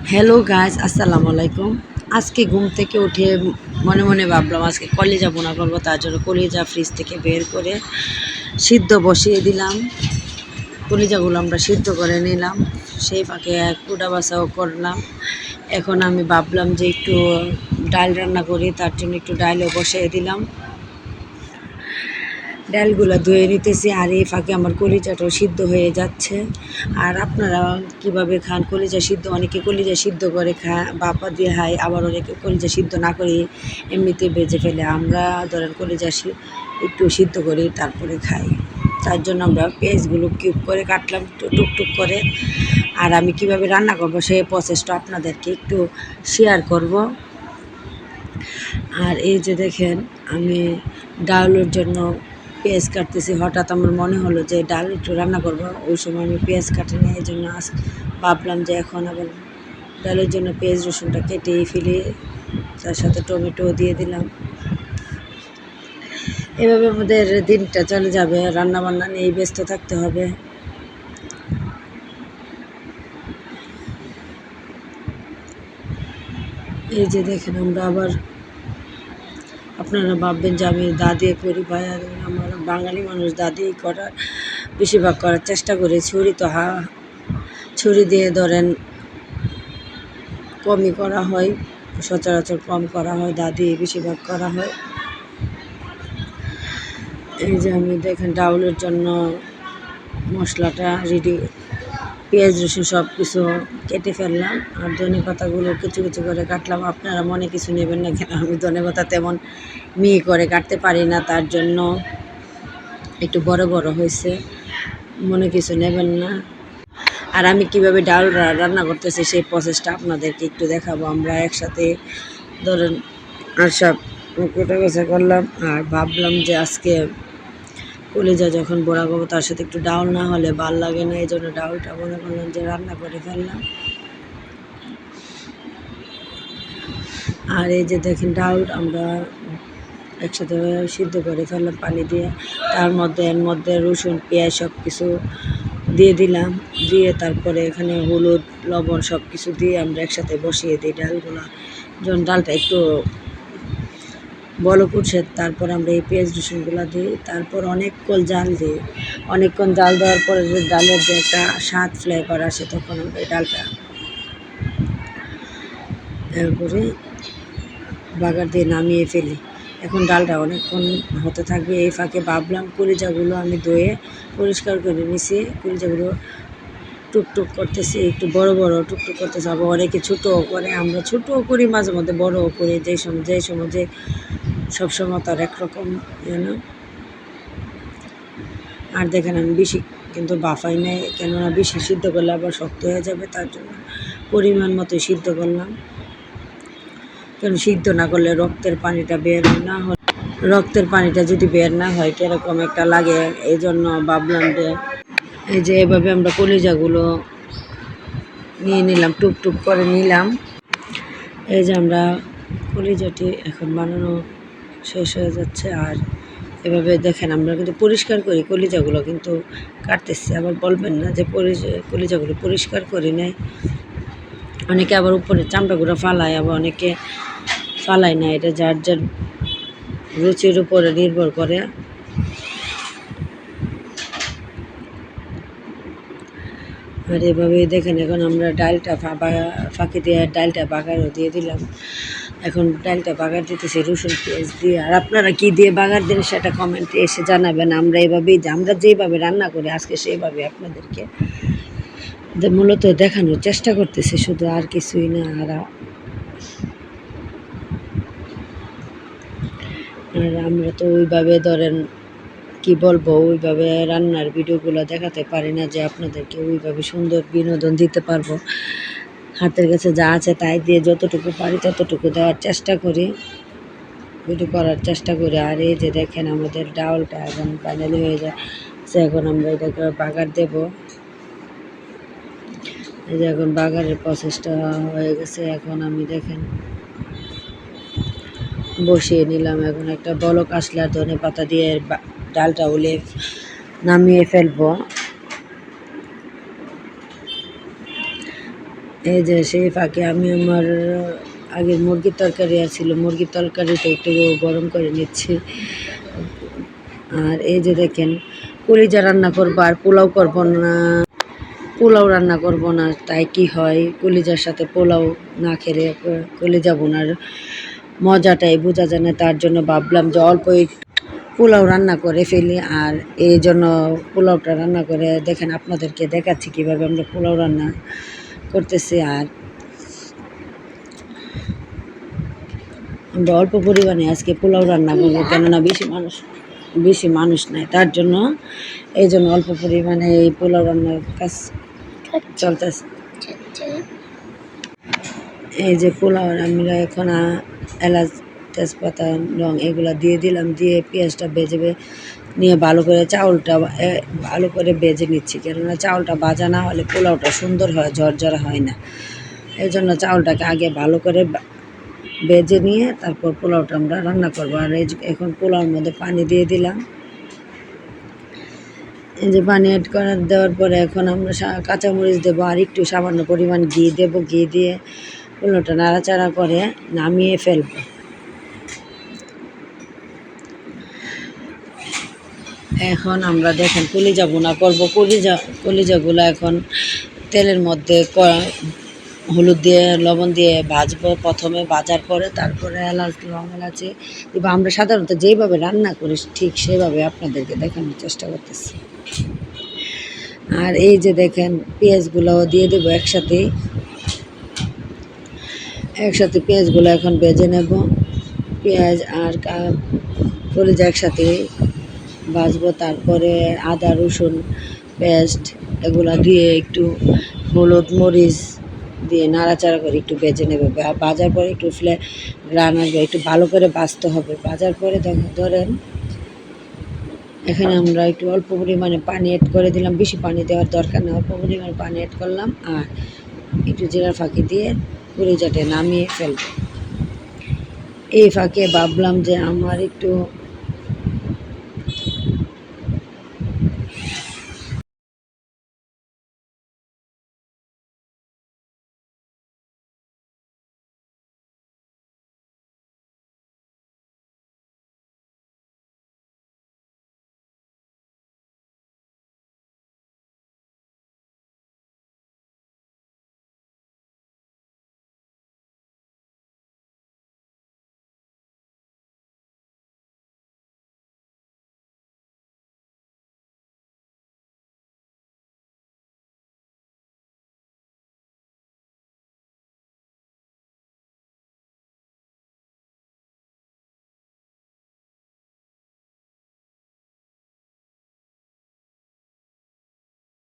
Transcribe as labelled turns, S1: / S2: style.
S1: Hello guys, আসসালামু আলাইকুম। আজকে ঘুম থেকে উঠে মনে মনে ভাবলাম আজকে কলিজা বোনা করবো। তার জন্য কলিজা ফ্রিজ থেকে বের করে সিদ্ধ বসিয়ে দিলাম। কলিজাগুলো আমরা সিদ্ধ করে নিলাম, সেই ফাঁকে কুড়া বাছাও করলাম। এখন আমি ভাবলাম যে একটু ডাল রান্না করি, তার জন্য একটু ডালও বসিয়ে দিলাম। ডালগুলো ধুয়ে নিতেছি, আর এই ফাঁকে আমার কলিজাটাও সিদ্ধ হয়ে যাচ্ছে। আর আপনারা কিভাবে খান কলিজা সিদ্ধ? অনেকে কলিজা সিদ্ধ করে খায়, বাপা দিয়ে খায়, আবার অনেকে কলিজা সিদ্ধ না করে এমনিতে ভেজে ফেলে। আমরা ধরেন কলিজা একটু সিদ্ধ করি তারপরে খাই। তার জন্য আমরা পেঁয়াজগুলো কিউব করে কাটলাম টুকটুক করে। আর আমি কিভাবে রান্না করব সেই প্রসেসটা আপনাদেরকে একটু শেয়ার করব। আর এই যে দেখেন, আমি ডালের জন্য পেঁয়াজ কাটতেছি। হঠাৎ আমার মনে হলো যে ডাল একটু রান্না করব, ওই সময় আমি পেঁয়াজ কাটি না, এই জন্য ভাবলাম যে এখন আবার ডালের জন্য পেঁয়াজ রসুনটা কেটেই ফেলে তার সাথে টমেটো দিয়ে দিলাম। এভাবে আমাদের দিনটা চলে যাবে, রান্না বান্না নিয়েই ব্যস্ত থাকতে হবে। এই যে দেখেন, আমরা আবার আপনারা ভাববেন যে আমি দা দিয়ে করি, ভাই আমার বাঙালি মানুষ দা দিয়েই করার বেশিরভাগ করার চেষ্টা করি। ছুরি তো ছুরি দিয়ে ধরেন কমই করা হয়, সচরাচর কম করা হয়, দা দিয়ে বেশিরভাগ করা হয়। এই যে আমি দেখেন ডাউলের জন্য মশলাটা রেডি, পেঁয়াজ রসুন সব কিছু কেটে ফেললাম। আর ধনে পাতাগুলো কিছু কিছু করে কাটলাম। আপনারা মনে কিছু নেবেন না, কেন আমি ধনে পাতা তেমন মিহি করে কাটতে পারি না, তার জন্য একটু বড় বড় হয়েছে, মনে কিছু নেবেন না। আর আমি কিভাবে ডাল রান্না করতেছি সেই প্রসেসটা আপনাদেরকে একটু দেখাবো। আমরা একসাথে ধরেন আর সব কোটা কোচা করলাম, আর ভাবলাম যে আজকে কলিজা যখন বড়া করবো তার সাথে একটু ডাউল না হলে ভাল লাগে না, এই জন্য ডাউলটা মনে করলাম যে রান্না করে ফেললাম। আর এই যে দেখেন, ডাউল আমরা একসাথে সিদ্ধ করে ফেললাম পানি দিয়ে। তার মধ্যে এর মধ্যে রসুন পেঁয়াজ সব কিছু দিয়ে দিলাম, দিয়ে তারপরে এখানে হলুদ লবণ সব কিছু দিয়ে আমরা একসাথে বসিয়ে দিই ডালগুলো। যখন ডালটা একটু বলক উঠছে তারপর আমরা এই পেঁয়াজ রসুনগুলো দিই, তারপর অনেকক্ষণ জাল দিই। অনেকক্ষণ জাল দেওয়ার পরে যে ডালের যে একটা স্বাদ ফ্লেভার আসে, তখন আমরা এই ডালটা এরপরে বাগার দিয়ে নামিয়ে ফেলি। এখন ডালটা অনেকক্ষণ হতে থাকবে। এই ফাঁকে ভাবলাম কলিজাগুলো আমি ধুয়ে পরিষ্কার করে নিছি, কলিজাগুলো টুকটুক করতেছি, একটু বড় বড় টুকটুক করতেছি। আবার অনেকে ছোটোও করে, আমরা ছোটোও করি, মাঝে মধ্যে বড়ও করি, যেই সময় যে সবসময় তার একরকম যেন। আর দেখেন, আমি বেশি কিন্তু বাফাই নাই, কেননা বেশি সিদ্ধ করলে আবার শক্ত হয়ে যাবে, তার জন্য পরিমাণ মতো সিদ্ধ করলাম। কারণ সিদ্ধ না করলে রক্তের পানিটা বের না হয়, রক্তের পানিটা যদি বের না হয় কীরকম একটা লাগে, এই জন্য ভাবলাম যে এই যে এভাবে আমরা কলিজাগুলো নিয়ে নিলাম, টুকটুক করে নিলাম। এই যে আমরা কলিজাটি এখন বানানো শেষ হয়ে যাচ্ছে। আর এভাবে দেখেন, আমরা কিন্তু পরিষ্কার করি কলিজাগুলো, কিন্তু কাটতেছি। আবার বলবেন না যে কলিজাগুলো পরিষ্কার করি নাই। অনেকে আবার উপরে চামড়াগুলো ফালায়, আবার অনেকে ফালায় না, এটা যার যার রুচির উপরে নির্ভর করে। আর এভাবেই দেখেন, এখন আমরা ডালটা ফাঁকি দিয়ে ডালটা বাগারও দিয়ে দিলাম। এখন ডালটা বাগার দিতেছি রসুন পেঁয়াজ দিয়ে। আর আপনারা কী দিয়ে বাগার দেন সেটা কমেন্টে এসে জানাবেন। আমরা আমরা যেভাবে রান্না করি আজকে সেইভাবে আপনাদেরকে মূলত দেখানোর চেষ্টা করতেছি, শুধু আর কিছুই না। আর আমরা তো ওইভাবে ধরেন কি বলবো, ওইভাবে রান্নার ভিডিওগুলো দেখাতে পারি না যে আপনাদেরকে ওইভাবে সুন্দর বিনোদন দিতে পারবো। হাতের কাছে যা আছে তাই দিয়ে যতটুকু পারি ততটুকু দেওয়ার চেষ্টা করি, ভিডিও করার চেষ্টা করি। আর এই যে দেখেন, আমাদের ডাউলটা এখন ফাইনালি হয়ে যায়। এখন আমরা এটাকে বাগার দেব। এই যে এখন বাগারের প্রসেসটা হয়ে গেছে। এখন আমি দেখেন বসিয়ে নিলাম। এখন একটা বলক আসলে আর ধনে পাতা দিয়ে ডালটা উলে নামিয়ে ফেলবো। এই যে সেই ফাঁকে আমি আমার আগের মুরগির তরকারি ছিল, মুরগির তরকারিটা একটু গরম করে নিচ্ছি। আর এই যে দেখেন কলিজা রান্না করবো আর পোলাও করবো না, পোলাও রান্না করব না, তাই কি হয় কলিজার সাথে পোলাও না খেলে কলিজা বোনার মজাটাই বোঝা যায় না। তার জন্য ভাবলাম যে অল্প পোলাও রান্না করে ফেলি। আর এই জন্য পোলাওটা রান্না করে দেখেন আপনাদেরকে দেখাচ্ছি কীভাবে আমরা পোলাও রান্না করতেছি। আর আমরা অল্প পরিমাণে আজকে পোলাও রান্না করবো, কেননা বেশি মানুষ নাই, তার জন্য এই জন্য অল্প পরিমাণে এই পোলাও রান্নার কাজ চলতেছে। এই যে পোলাও আমরা এখন এলাচ, তেজপাতা, লং এগুলো দিয়ে দিলাম, দিয়ে পেঁয়াজটা ভেজে নিয়ে ভালো করে চাউলটা ভালো করে ভেজে নিচ্ছি, কেননা চাউলটা ভাজা না হলে পোলাওটা সুন্দর হয়, ঝরঝরা হয় না। এই জন্য চাউলটাকে আগে ভালো করে ভেজে নিয়ে তারপর পোলাওটা আমরা রান্না করবো। আর এই এখন পোলাওর মধ্যে পানি দিয়ে দিলাম। এই যে পানি অ্যাড দেওয়ার পরে এখন আমরা কাঁচামরিচ দেবো আর একটু সামান্য পরিমাণ ঘি দেবো। ঘি দিয়ে পোলাওটা নাড়াচাড়া করে নামিয়ে ফেলবো। এখন আমরা দেখেন কলিজা ভুনা করবো। কলিজাগুলো এখন তেলের মধ্যে হলুদ দিয়ে লবণ দিয়ে ভাজবো প্রথমে, ভাজার পরে তারপরে এলাচ, লং, এলাচি দিব। আমরা সাধারণত যেইভাবে রান্না করি ঠিক সেভাবে আপনাদেরকে দেখানোর চেষ্টা করতেছি। আর এই যে দেখেন পেঁয়াজগুলোও দিয়ে দেবো একসাথে পেঁয়াজগুলো এখন ভেজে নেব। পেঁয়াজ আর কলিজা একসাথে ভাজবো, তারপরে আদা রসুন পেস্ট এগুলো দিয়ে একটু হলুদ মরিচ দিয়ে নাড়াচাড়া করে একটু ভেজে নেবে। ভাজার পরে একটু গ্রান আসবে, একটু ভালো করে ভাজতে হবে। ভাজার পরে ধরেন এখানে আমরা একটু অল্প পরিমাণে পানি অ্যাড করে দিলাম, বেশি পানি দেওয়ার দরকার নেই, অল্প পরিমাণে পানি অ্যাড করলাম। আর একটু জিরার ফাঁকি দিয়ে কলিজাটা নামিয়ে ফেলব। এই ফাঁকে ভাবলাম যে আমার একটু